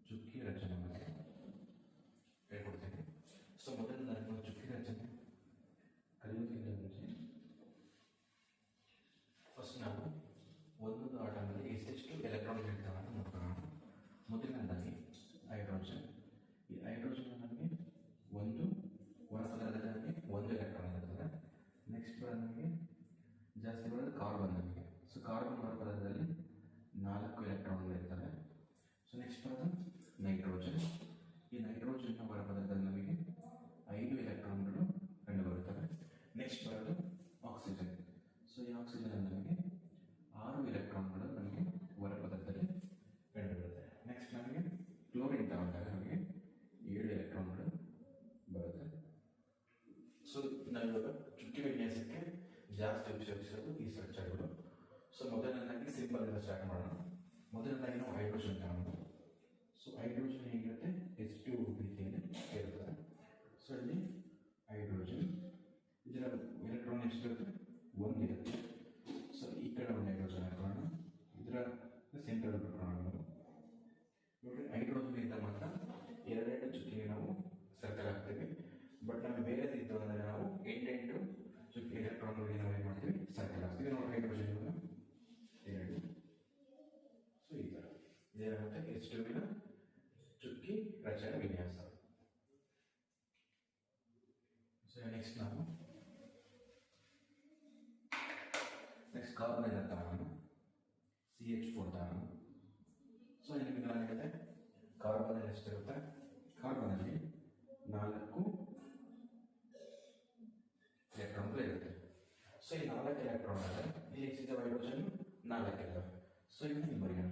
ಚುಕ್ಕಿ ರಚನೆ ಬಗ್ಗೆ ಹೇಳ್ಕೊಡ್ತೀನಿ. ಸೊ ಮೊದಲು ನಾನು ಚುಕ್ಕಿ ರಚನೆ ಕಲಿಯೋದಕ್ಕಿಂತ ಮುಂಚೆ ಫಸ್ಟ್ ನಾವು ಒಂದೊಂದು ಆಟೋನಲ್ಲಿ ಎಷ್ಟೆಷ್ಟು ಎಲೆಕ್ಟ್ರಾನ್ ಇರ್ತವೆ ಅಂತ ನೋಡ್ಕೊಳ್ಳೋಣ. ಮೊದಲನೇದಾಗಿ ಹೈಡ್ರೋಜನ್. ಈ ಹೈಡ್ರೋಜನ್ ನಮಗೆ ಒಂದು ಹೊರಪದರದಲ್ಲಿ ಒಂದು ಎಲೆಕ್ಟ್ರಾನ್ ಇರ್ತದೆ. ನೆಕ್ಸ್ಟ್ ನಮಗೆ ಜಾಸ್ತಿ ಬರೋದು ಕಾರ್ಬನ್ ನಮಗೆ. ಸೊ ಕಾರ್ಬನ್ ಹೊರಪದರದಲ್ಲಿ 4 ಎಲೆಕ್ಟ್ರಾನ್ಗಳು ಇರ್ತವೆ. ಸೊ ನೆಕ್ಸ್ಟ್ ಬರೋದು ನೈಟ್ರೋಜನ್. ಈ ನೈಟ್ರೋಜನ್ನ ಹೊರಪದರದಲ್ಲಿ ನಮಗೆ 5 ಎಲೆಕ್ಟ್ರಾನ್ಗಳು ಕಂಡುಬರುತ್ತವೆ. ನೆಕ್ಸ್ಟ್ ಬರೋದು ಆಕ್ಸಿಜನ್. ಸೊ ಈ ಆಕ್ಸಿಜನ್ ನಮಗೆ 6 ಎಲೆಕ್ಟ್ರಾನ್ಗಳು ನಮಗೆ ಹೊರಪದರದಲ್ಲಿ ಕಂಡುಬರುತ್ತೆ. ನೆಕ್ಸ್ಟ್ ನಮಗೆ ಕ್ಲೋರಿನ್ ತಗೊಂಡಾಗ ನಮಗೆ 7 ಎಲೆಕ್ಟ್ರಾನ್ಗಳು ಬರುತ್ತೆ. ಸೊ ನಾವಿವಾಗ ಚುಕ್ಕಿ ವಿನ್ಯಾಸಕ್ಕೆ ಜಾಸ್ತಿ ಉಪಯೋಗಿಸೋದು ಈ ಸ್ಟ್ರಕ್ಚರ್ಗಳು. ಸೊ ಮೊದಲನೇದಾಗಿ ಸಿಂಪಲ್ ಇಂದ ಸ್ಟಾರ್ಟ್ ಮಾಡೋಣ. ಮೊದಲನೇದಾಗಿ ನಾವು ಹೈಡ್ರೋಜನ್ ತಗೊಂಡು, ಸೊ ಹೈಡ್ರೋಜನ್ ಹೇಗಿರುತ್ತೆ H2 ರೀತಿಯಲ್ಲಿ ಇರ್ತದೆ. ಸೊ ಇಲ್ಲಿ ಹೈಡ್ರೋಜನ್ ಇದರ ಎಲೆಕ್ಟ್ರಾನ್ ಎಷ್ಟಿರುತ್ತೆ 1 ಇರುತ್ತೆ. ಸೊ ಈ ಕಡೆ ಒಂದು ಹೈಡ್ರೋಜನ್ ಹಾಕೋಣ, ಇದರ ಸೆಂಟ್ರಲ್ ಬಿಟ್ಕೊಳ್ಳೋಣ. ನೋಡಿ ಹೈಡ್ರೋಜನ್ ಇಂದ ಮಾತ್ರ 2 ಚುಕ್ಕಿಗೆ ನಾವು ಸರ್ಕಲ್ ಹಾಕ್ತೀವಿ. ಬಟ್ ನಮಗೆ ಬೇರೆ ಇದ್ದು ಅಂದರೆ ನಾವು 8 ಚುಕ್ಕಿ ಎಲೆಕ್ಟ್ರಾನ್ಗಳಿಗೆ ನಾವು ಏನು ಮಾಡ್ತೀವಿ ಸರ್ಕಲ್ ಹಾಕ್ತೀವಿ. ನೋಡಿ ಹೈಡ್ರೋಜನ್ 2. ಸೊ ಈ ಥರ ಇದೇನಾಗುತ್ತೆ H2 ಚುಕ್ಕಿ ರಚನೆ ವಿನ್ಯಾಸ. ಸೊ ನೆಕ್ಸ್ಟ್ ನಾವು ಕಾರ್ಬನ್ ಇಂದ ತಗೋಣ, CH4 ತಗೋಣ. ಸೊ ನಿಮಗೆ ಏನಾಗುತ್ತೆ ಕಾರ್ಬನ್ ಎಷ್ಟಿರುತ್ತೆ, ಕಾರ್ಬನಲ್ಲಿ 4 ಎಲೆಕ್ಟ್ರಾನ್ಗಳು ಇರುತ್ತೆ. ಸೊ ಈ 4 ಎಲೆಕ್ಟ್ರಾನ್ ಅಂದರೆ ಇಲ್ಲಿ ಎಷ್ಟಿದೆ ಹೈಡ್ರೋಜನ್ 4 ಇದ್ದಾವೆ. ಸೊ ಇಲ್ಲಿ ಬರೆಯೋಣ,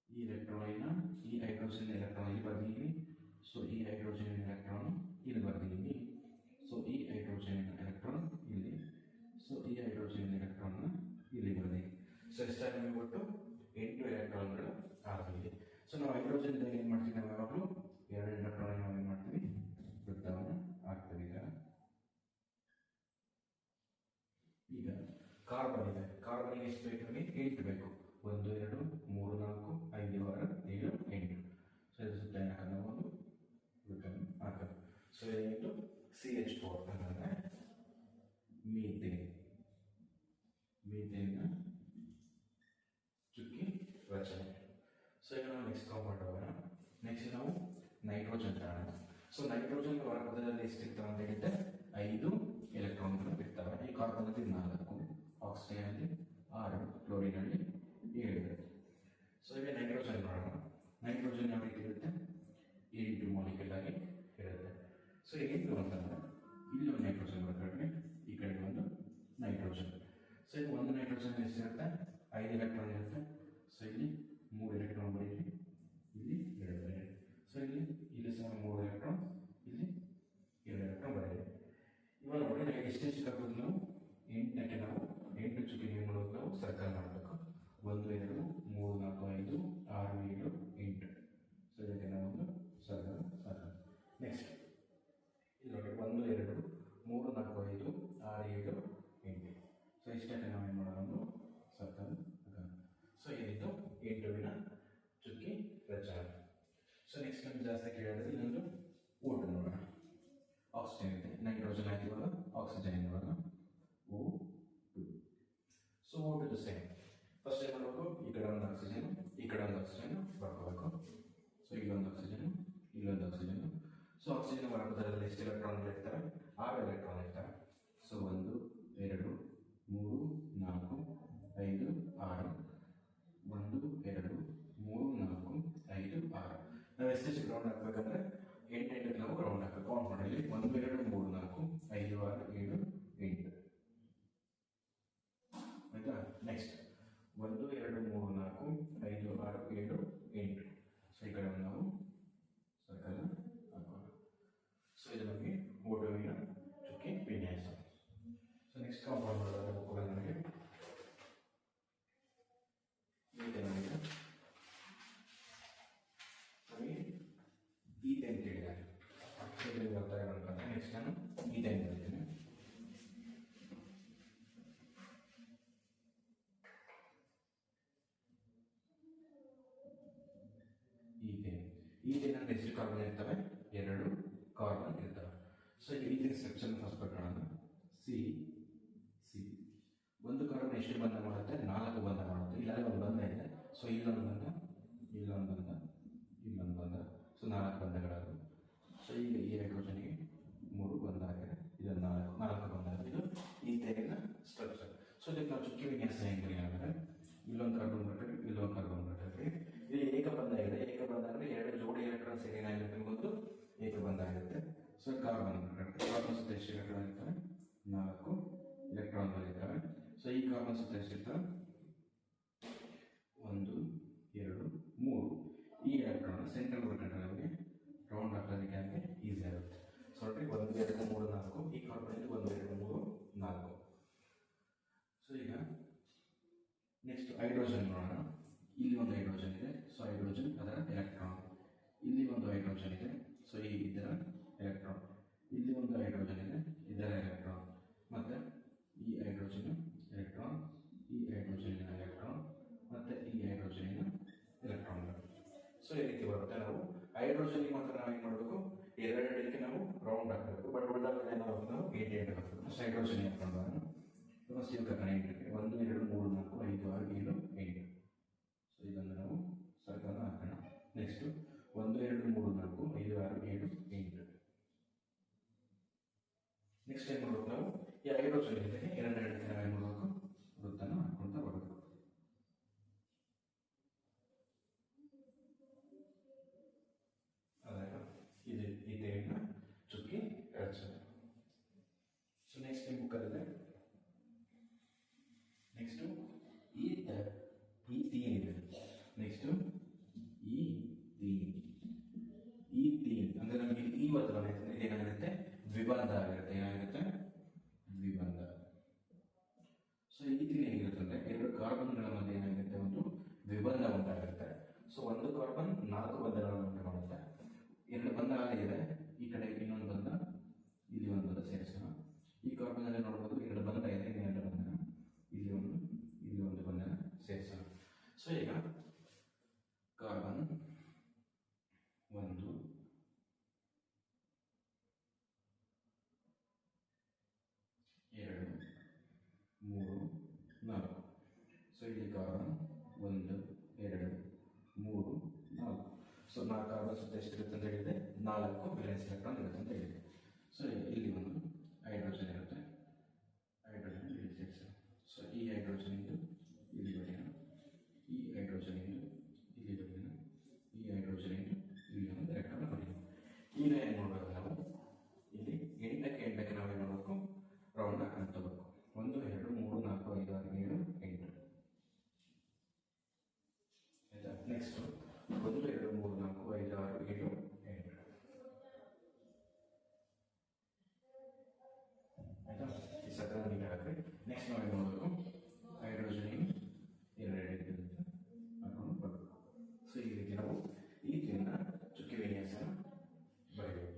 ಈ ಎಲೆಕ್ಟ್ರಾನಿನ ಈ ಹೈಡ್ರೋಜನ್ ಎಲೆಕ್ಟ್ರಾನ್ ಇಲ್ಲಿ ಬರ್ದಿದ್ದೀನಿ. ಸೊ ಈ ಹೈಡ್ರೋಜನ್ ಎಲೆಕ್ಟ್ರಾನ್ ಇಲ್ಲಿ ಬರ್ದಿದ್ದೀನಿ. ಸೊ ಈ ಹೈಡ್ರೋಜನ್ ಎಲೆಕ್ಟ್ರಾನ್ ಇಲ್ಲಿ, ಸೊ ಈ ಹೈಡ್ರೋಜನ್ ಎಲೆಕ್ಟ್ರಾನ್ ಇಲ್ಲಿ ಬರ್ದಿದ್ದೀನಿ. ಸೊ ಎಷ್ಟಾಗಿ ನಮಗೆ ಒಟ್ಟು 8 ಎಲೆಕ್ಟ್ರಾನ್ಗಳು ಆಗ್ತಿದೆ. ಸೊ ನಾವು ಹೈಡ್ರೋಜನ್ ಏನು ಮಾಡ್ತೀವಿ, ನಾವು ಯಾವಾಗಲೂ 2 ಎಲೆಕ್ಟ್ರಾನ್ ನಾವು ಏನು ಮಾಡ್ತೀವಿ ವೃತ್ತವನ್ನು ಹಾಕ್ತೀವಿ. ಈಗ ಕಾರ್ಬನ್ ಇದೆ, ಕಾರ್ಬನ್ ಎಷ್ಟು ಬೇಕು ನಮಗೆ 8 ಬೇಕು. 1 2 3 4 5 6 7 8. ಸೊ ಇದ್ರ ಸುತ್ತ ಏನು ಹಾಕೋದು ನಾವು ಒಂದು ವೃತ್ತವನ್ನು ಹಾಕೋದು. ಸೊ ಏನಿತ್ತು CH4 ಅಂತಂದರೆ ಮೀಥೇನ್ ಚುಕ್ಕಿ ರಚನೆ. ಸೊ ಈಗ ನಾವು ನೆಕ್ಸ್ಟ್ ಕಾಂಪೌಂಡ್ ಹೋಗೋಣ. ನೆಕ್ಸ್ಟ್ ನಾವು ನೈಟ್ರೋಜನ್ ತಗೋಣ. ಸೊ ನೈಟ್ರೋಜನ್ ಹೊರಪದದಲ್ಲಿ ಎಷ್ಟಿರ್ತವೆ ಅಂತ ಹೇಳಿದ್ರೆ 5 ಎಲೆಕ್ಟ್ರಾನ್ಗಳು ಇರ್ತವೆ. ಈ ಕಾರ್ಬನ್ನಲ್ಲಿ 4, ಆಕ್ಸಿಜನ್ನಲ್ಲಿ 6, ಕ್ಲೋರಿನಲ್ಲಿ 7. ಸೊ ಈಗ ನೈಟ್ರೋಜನ್ ನೋಡೋಣ. ನೈಟ್ರೋಜನ್ ಯಾವ ರೀತಿ ಇರುತ್ತೆ, 8 ಮಾಲಿಕ್ಯೂಲ್ ಆಗಿ ಇರುತ್ತೆ. ಸೊ 8 ಅಂತಂದ್ರೆ ಇಲ್ಲಿ ಒಂದು ನೈಟ್ರೋಜನ್ ಬರುತ್ತೆ, ಈ ಕಡೆ ಒಂದು ನೈಟ್ರೋಜನ್. ಸೊ ಇದು ಒಂದು ನೈಟ್ರೋಜನ್ ಎಷ್ಟಿರುತ್ತೆ 5 ಎಲೆಕ್ಟ್ರಾನ್ ಇರುತ್ತೆ. ಸೊ ಇಲ್ಲಿ 3 ಎಲೆಕ್ಟ್ರಾನ್ ಬರೀರಿ, ಇಲ್ಲಿ 2 ಬರೀರಿ. ಸೊ ಇಲ್ಲಿ ಸಹ 3 ಎಲೆಕ್ಟ್ರಾನ್, ಇಲ್ಲಿ 2 ಎಲೆಕ್ಟ್ರಾನ್ ಬರೀರಿ. ಇವಾಗ ನೋಡಿ ನಾವು ಎಷ್ಟೆಷ್ಟು ಹಾಕೋದು, ನಾವು 8ಕ್ಕೆ ನಾವು 8 ಚುಕ್ಕಿ ಏನು ಮಾಡೋದು, ನಾವು ಸರ್ಕಲ್ ಮಾಡಬೇಕು. 1 2 3 4 5 6 7 8. ಸೊ ಇದಕ್ಕೆ ನಾವು ಒಂದು ಸರ್ಕಲ್ ಹಾಕೋದು. ನೆಕ್ಸ್ಟ್ ಇಲ್ಲಿ ನೋಡಿ 1 2 3 4 5 6 7 8. ಸೊ ಇಷ್ಟಕ್ಕೆ ನಾವು ಏನು ಮಾಡೋಣ, ಒಂದು ಸರ್ಕಲ್ ಹಾಕೋಣ. ಸೊ ಏನಿತ್ತು 8 ಚುಕ್ಕಿ ರಚನೆ. ಸೊ ನೆಕ್ಸ್ಟ್ ನಮ್ಗೆ ಜಾಸ್ತಿ ಕೇಳಿದ್ರೆ ಇನ್ನೊಂದು ಊಟ ನೋಡೋಣ. ಆಕ್ಸಿಜನ್ ಇದೆ, ನೈಟ್ರೋಜನ್ ಆಯ್ತು, ಇವಾಗ ಆಕ್ಸಿಜನ್ ಇವಾಗ O2. So O2 same. First ಏನು ಮಾಡಬೇಕು, ಈ ಕಡೆ ಒಂದು ಆಕ್ಸಿಜನ್, ಈ ಕಡೆ ಒಂದು ಆಕ್ಸಿಜನ್ ಬರ್ಕೋಬೇಕು. ಸೊ ಇಲ್ಲೊಂದು ಆಕ್ಸಿಜನ್, ಇಲ್ಲೊಂದು ಆಕ್ಸಿಜನ್. ಸೊ ಆಕ್ಸಿಜನ್ ಹೊರಪದರದಲ್ಲಿ ಎಷ್ಟು ಎಲೆಕ್ಟ್ರಾನ್ಗಳು ಇರ್ತವೆ, 6 ಎಲೆಕ್ಟ್ರಾನ್ ಇರ್ತವೆ. ಸೊ 1 2 3 4 5 6. 1 2 3 4 5 6. ನಾವು ಎಷ್ಟೆಷ್ಟು ರೌಂಡ್ ಹಾಕ್ಬೇಕಂದ್ರೆ 8 ನಾವು ರೌಂಡ್ ಹಾಕಬೇಕು. ಕೌಂಟ್ ಮಾಡಿ 1 2 3 4 5 6 7 8. ಆಯ್ತಾ. ನೆಕ್ಸ್ಟ್ 1 2 3 4 5 6 7 8. ಸೊ ಈ ಕಡೆ ನಾವು ಸರ್ಕಲ್ ಹಾಕೋಣ. ಸೊ ಇದು ನಮಗೆ ಓಟೋವಿನ ಚುಕ್ಕಿ ವಿನ್ಯಾಸ. ಸೊ ನೆಕ್ಸ್ಟ್ ಕಾಂಪೌಂಡ್ ಕೂಡ ನಮಗೆ ಈಥೇನ್ ಕೇಳಿದ್ದಾರೆ. ಬರ್ತಾ ಇರೋಂಥ ಕಾರ್ಬನ್ ಇರ್ತವೆ, 2 ಕಾರ್ಬನ್ ಇರ್ತವೆ. ಸೊ ಈಗ ಈ ಸ್ಟ್ರಕ್ಚರ್ ಫಸ್ಟ್ ಬರ್ಕೊಳ್ಳೋಣ. ಸಿ ಸಿ ಒಂದು ಕಾರ್ಬನ್ ಎಷ್ಟು ಬಂಧ ಮಾಡುತ್ತೆ? 4 ಬಂಧ ಮಾಡುತ್ತೆ. ಇಲ್ಲಾಂದ್ರೆ ಒಂದು ಬಂಧ ಇದೆ. ಸೊ ಇಲ್ಲೊಂದು ಬಂಧ, ಇಲ್ಲೊಂದು ಬಂಧ, ಇಲ್ಲೊಂದು ಬಂಧ. ಸೊ 4 ಬಂಧಗಳಾದವು. ಸೊ ಈಗ ಈ ಹೈಡ್ರೋಜನ್ಗೆ 3 ಬಂಧ ಆಗಿದೆ. ಇದು 4 ಬಂಧ. ಇದು ಈಥೇನಿನ ಸ್ಟ್ರಕ್ಚರ್. ಸೊ ಇದಕ್ಕೆ ನಾವು ಚುಕ್ಕಿ ವಿನ್ಯಾಸ ಹೆಂಗ್ರಿ ಅಂದರೆ ಇಲ್ಲೊಂದು ಕಾರ್ಬನ್ ಬರ್ತದೆ, ಇಲ್ಲೊಂದು ಕಾರ್ಬನ್ ಬರ್ತದೆ. ಇಲ್ಲಿ ಏಕಬಂಧ ಇದೆ. ಏಕಬಂಧ ಅಂದರೆ 2 ಜೋಡಿ ಎಲೆಕ್ಟ್ರಾನ್ ಸೇರಿ ಏನಾಗಿರುತ್ತೆ ಒಂದು ಏಕಬಂಧ ಆಗಿರುತ್ತೆ. ಸೊ ಕಾರ್ಬನ್ ಕಾರ್ಬನ್ ಸುತ್ತ ಎಷ್ಟು ಎಲೆಕ್ಟ್ರಾನ್ ಇರ್ತವೆ? 4 ಎಲೆಕ್ಟ್ರಾನ್ಗಳು ಇರ್ತವೆ. ಸೊ ಈ ಕಾರ್ಬನ್ ಸುತ್ತ ಎಷ್ಟಿರ್ತವೆ? 1 2 3. ಈ ಎಲೆಕ್ಟ್ರಾನ್ ಸೆಂಟ್ರಲ್ ಬರ್ಕೊಂಡ್ರೆ ನಮಗೆ ರೌಂಡ್ ಹಾಕೋದಕ್ಕೆ ನಮಗೆ ಈಸಿ ಆಗುತ್ತೆ. ಸೊ 1 2 3 4. ಈ ಕಾರ್ಬನ್ 1 2 3 4. ಸೊ ಈಗ ನೆಕ್ಸ್ಟ್ ಹೈಡ್ರೋಜನ್ ನೋಡೋಣ. ಇಲ್ಲಿ ಒಂದು ಹೈಡ್ರೋಜನ್ ಇದೆ. ಸೊ ಹೈಡ್ರೋಜನ್ ಅದರ ಎಲೆಕ್ಟ್ರಾನ್. ಇಲ್ಲಿ ಒಂದು ಹೈಡ್ರೋಜನ್ ಇದೆ. ಸೊ ಈ ಇದರ ಎಲೆಕ್ಟ್ರಾನ್. ಇಲ್ಲಿ ಒಂದು ಹೈಡ್ರೋಜನ್ ಇದೆ, ಇದರ ಎಲೆಕ್ಟ್ರಾನ್. ಮತ್ತು ಈ ಹೈಡ್ರೋಜನ್ ಎಲೆಕ್ಟ್ರಾನ್, ಈ ಹೈಡ್ರೋಜನಿನ ಎಲೆಕ್ಟ್ರಾನ್, ಮತ್ತು ಈ ಹೈಡ್ರೋಜನಿನ ಎಲೆಕ್ಟ್ರಾನ್ಗಳು. ಸೊ ಈ ರೀತಿ ಬರುತ್ತೆ. ನಾವು ಹೈಡ್ರೋಜನ್ಗೆ ಮಾತ್ರ ನಾವು ಏನು ಮಾಡಬೇಕು? ಎರಡಕ್ಕೆ ನಾವು ರೌಂಡ್ ಹಾಕಬೇಕು. ಬಟ್ ಉಳಿದಾಗ ನಾವು 8 ಹಾಕಬೇಕು. ಫಸ್ಟ್ ಹೈಡ್ರೋಜನ್ ಹಾಕೊಂಡು ಫಸ್ಟ್ ಇವು ಕರ್ಕೊಂಡು 8 1 2 3 4 5 6 7 8. ಸೊ ಇದನ್ನು ನಾವು ಸರ್ಕಲ್ನ ಹಾಕೋಣ. ನೆಕ್ಸ್ಟು 1 2 3 4 5 6 7 8. ನೆಕ್ಸ್ಟ್ ಏನು ಮಾಡಬೇಕು? ನಾವು ಈ ಹೈಡ್ರೋಜನ್ ಇದೆ ಎರಡಕ್ಕೆ ನಾವು ಏನು ಮಾಡಬೇಕು? ವೃತ್ತನ ಹಾಕ್ಕೊಳ್ತಾ ಬರಬೇಕು. ಇದು ಈಥೇನಿನ ಚುಕ್ಕಿ ರಚನೆ. ಸೊ ನೆಕ್ಸ್ಟ್ ನಿಮ್ಮ ಬುಕ್ಕಲ್ಲಿದೆ. ನೆಕ್ಸ್ಟು ಈಥೀನ್ ಇದೆ. ನೆಕ್ಸ್ಟು ಈಥೀನ್ ಅಂದರೆ ನಮಗೆ ಈ ಒತ್ತಡ ಏನಾಗಿರುತ್ತೆ? ದ್ವಿಬಂಧ ಆಗಿರುತ್ತೆ. ಏನಾಗಿರುತ್ತೆ? ದ್ವಿಬಂಧ. ಸೊ ಈಥೀನ್ ಹೇಗಿರುತ್ತೆ ಅಂದರೆ 2 ಕಾರ್ಬನ್ಗಳ ಮಧ್ಯೆ ಏನಾಗಿರುತ್ತೆ? ಒಂದು ದ್ವಿಬಂಧ ಉಂಟಾಗಿರುತ್ತೆ. ಸೊ ಒಂದು ಕಾರ್ಬನ್ 4 ಬಂಧಗಳನ್ನು ಉಂಟು ಮಾಡುತ್ತೆ. 2 ಬಂಧ ಆಗಿದೆ. ಈ ಕಡೆ ಇನ್ನೊಂದು ಬಂಧ, ಇಲ್ಲಿ ಒಂದು ಬಂಧ ಸೇರಿಸೋಣ. ಈ ಕಾರ್ಬನ್ನಲ್ಲಿ ನೋಡ್ಬೋದು 2 ಬಂಧ ಇದೆ. 2 ಬಂಧನ ಇಲ್ಲಿ ಒಂದು ಬಂಧನ ಸೇರಿಸೋಣ. ಸೊ ಈಗ ಕಾರ್ಬನ್ 1 2 3 4. ಸೊ ಇಲ್ಲಿ ಕಾರ್ಬನ್ 1 2 3 4. ಸೊ 4 ಕಾರ್ಬನ್ ಸುತ್ತ ಎಷ್ಟಿರುತ್ತೆ ಅಂತ ಹೇಳಿದೆ? 4 ವೇಲೆನ್ಸ್ ಎಲೆಕ್ಟ್ರಾನ್ ಇರುತ್ತೆ ಅಂತ ಹೇಳಿದೆ. ಸೊ ಇಲ್ಲಿ ಒಂದು ಹೈಡ್ರೋಜನ್ ಇರುತ್ತೆ. ಹೈಡ್ರೋಜನ್ ಇಲ್ಲಿ ಸೇರಿಸಿ. ಸೊ ಈ ಹೈಡ್ರೋಜನ್ ಇಲ್ಲಿ ಬರೆಯೋಣ. ಈ ಹೈಡ್ರೋಜನ್ ಇಲ್ಲಿ ಬರೆಯೋಣ. ಈ ಹೈಡ್ರೋಜನ್ ಇಲ್ಲಿ ಒಂದು ಎಲೆಕ್ಟ್ರಾನ್ ಬರೆಯೋಣ. ಈಗ ಏನು ಮಾಡಬೇಕು? ನಾವು ಇಲ್ಲಿ 8ಕ್ಕೆ ನಾವು ಏನು ಮಾಡಬೇಕು? ರೌಂಡ್ ಹಾಕೊಂಡು ತಗೋಬೇಕು. 1 2 3 4 5 6 7 8. ಆಯ್ತಾ? ನೆಕ್ಸ್ಟ್ 1 2 3 4 5 6 7 8. ಆಯ್ತಾ? ಈ ಸಕಲ ನೀಟಾಗಿ ಹಾಕಿ. ನೆಕ್ಸ್ಟ್ ನಾವು ಏನು ಮಾಡಬೇಕು? ಹೈಡ್ರೋಜನ್ 2 ಹಾಕೊಂಡು ಬರಬೇಕು. ಸೊ ಈ ರೀತಿ ನಾವು ಈಥೀನ್ನ ಚುಕ್ಕಿ ವಿನ್ಯಾಸ ಬರೆಯಬೇಕು.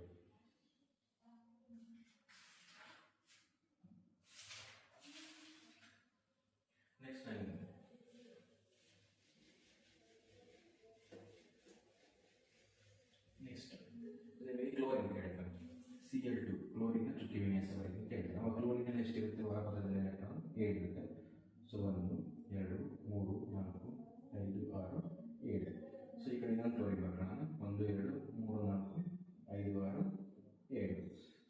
ನೆಕ್ಸ್ಟ್ ಕ್ಲೋರಿನ್ ಕೇಳಿದ್ರೆ Cl2 ಕ್ಲೋರಿನ್ ಚುಕ್ಕಿ ವಿನ್ಯಾಸ ಬರೆದು ಕೇಳಿದ್ರೆ ನಾವು ಕ್ಲೋರಿನಲ್ಲಿ ಎಷ್ಟಿರುತ್ತೆ? ಹೊರಪದದಲ್ಲಿ ಎಲೆಕ್ಟ್ರಾನ್ 7 ಇರುತ್ತೆ. ಸೊ 1 2 3 4 5 6 7. ಸೊ ಈ ಕಡೆ ಇನ್ನೊಂದು ಕ್ಲೋರಿನ್ ಬರ್ಕೊಳ್ಳೋಣ. 1 2 3 4 5 6 7.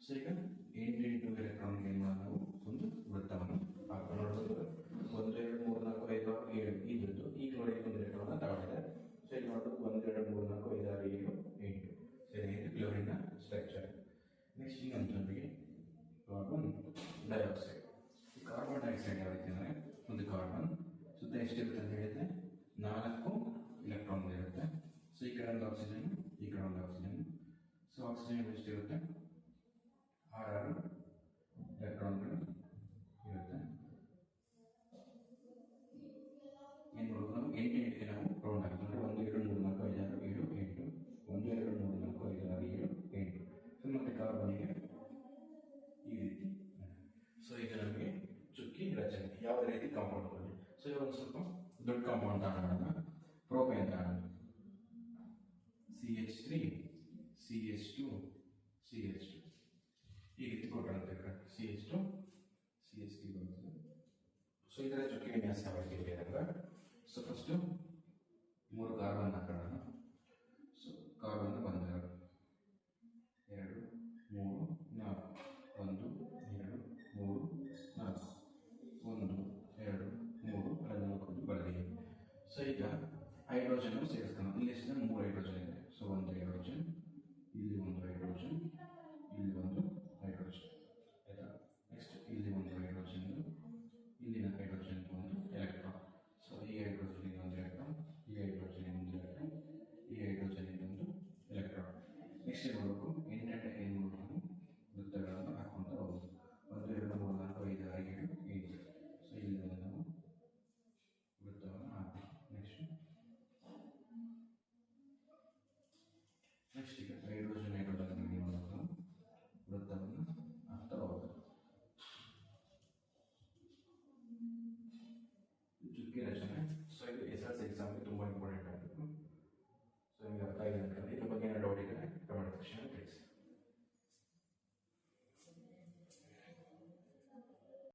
ಸೊ ಈಗ 8 ಎಲೆಕ್ಟ್ರಾನ್ ಏನು ಮಾಡೋಣ? ನಾವು ಒಂದು ವೃತ್ತವನ್ನು ಹಾಕೊಂಡು ನೋಡ್ಬೋದು. 1 2 3 4 5 6 7 ಇದ್ದು ಈ ಕ್ಲೋರಿನ್ ಒಂದು ಎಲೆಕ್ಟ್ರಾನ್ ತಗೊಂಡಿದೆ. ಸೊ ಇಲ್ಲಿ ನೋಡ್ಬೋದು 1 2 3 4 5 6 7 8. ಸರಿ, ಕ್ಲೋರಿನ್ನ ಸ್ಟ್ರಕ್ಚರ್. ನೆಕ್ಸ್ಟ್ ಇನ್ನೊಂದು ನಮಗೆ ಕಾರ್ಬನ್ ಡೈಆಕ್ಸೈಡ್. ಈ ಕಾರ್ಬನ್ ಡೈಆಕ್ಸೈಡ್ ಯಾವ ರೀತಿ ಅಂದರೆ ಒಂದು ಕಾರ್ಬನ್ ಸುತ್ತ ಎಷ್ಟಿರುತ್ತೆ ಅಂತ ಹೇಳಿದ್ರೆ 4 ಎಲೆಕ್ಟ್ರಾನ್ಗಳಿರುತ್ತೆ. ಸೊ ಈ ಕಡೆ ಒಂದು ಆಕ್ಸಿಜನ್, ಈ ಕಡೆ ಒಂದು ಆಕ್ಸಿಜನ್. ಸೊ ಆಕ್ಸಿಜನ್ ಎಷ್ಟಿರುತ್ತೆ? 6 ಎಲೆಕ್ಟ್ರಾನ್ಗಳು ಇರುತ್ತೆ. ಏನು ಮಾಡೋದು? ನಾವು 8 ನಾವು ರೌಂಡ್ ಹಾಕಿದ್ರೆ 1 2 3 4 5 6 7 8. 1 2 3 4 5 6 7 8. ಸೊ ಮತ್ತೆ ಕಾರ್ಬನ್ಗೆ ಈ ರೀತಿ. ಸೊ ಈಗ ನಮಗೆ ಚುಕ್ಕಿ ರಚನೆ ಯಾವ ರೀತಿ ಕಾಂಪೌಂಡ್ ಬರಲಿ. ಸೊ ಇವಾಗ ಒಂದು ಸ್ವಲ್ಪ ದೊಡ್ಡ ಕಾಂಪೌಂಡ್ ತಗೊಳ್ಳೋಣ. ಪ್ರೋಪೇನ್ ತಗೊಳ್ಳೋಣ. CH3 ಸೇರಿಸ್ತಾನೆ. ಇಲ್ಲಿ ಎಷ್ಟು 3 ಹೈಡ್ರೋಜನ್ ಇದೆ. ಸೊ ಒಂದು ಹೈಡ್ರೋಜನ್, ಇಲ್ಲಿ ಒಂದು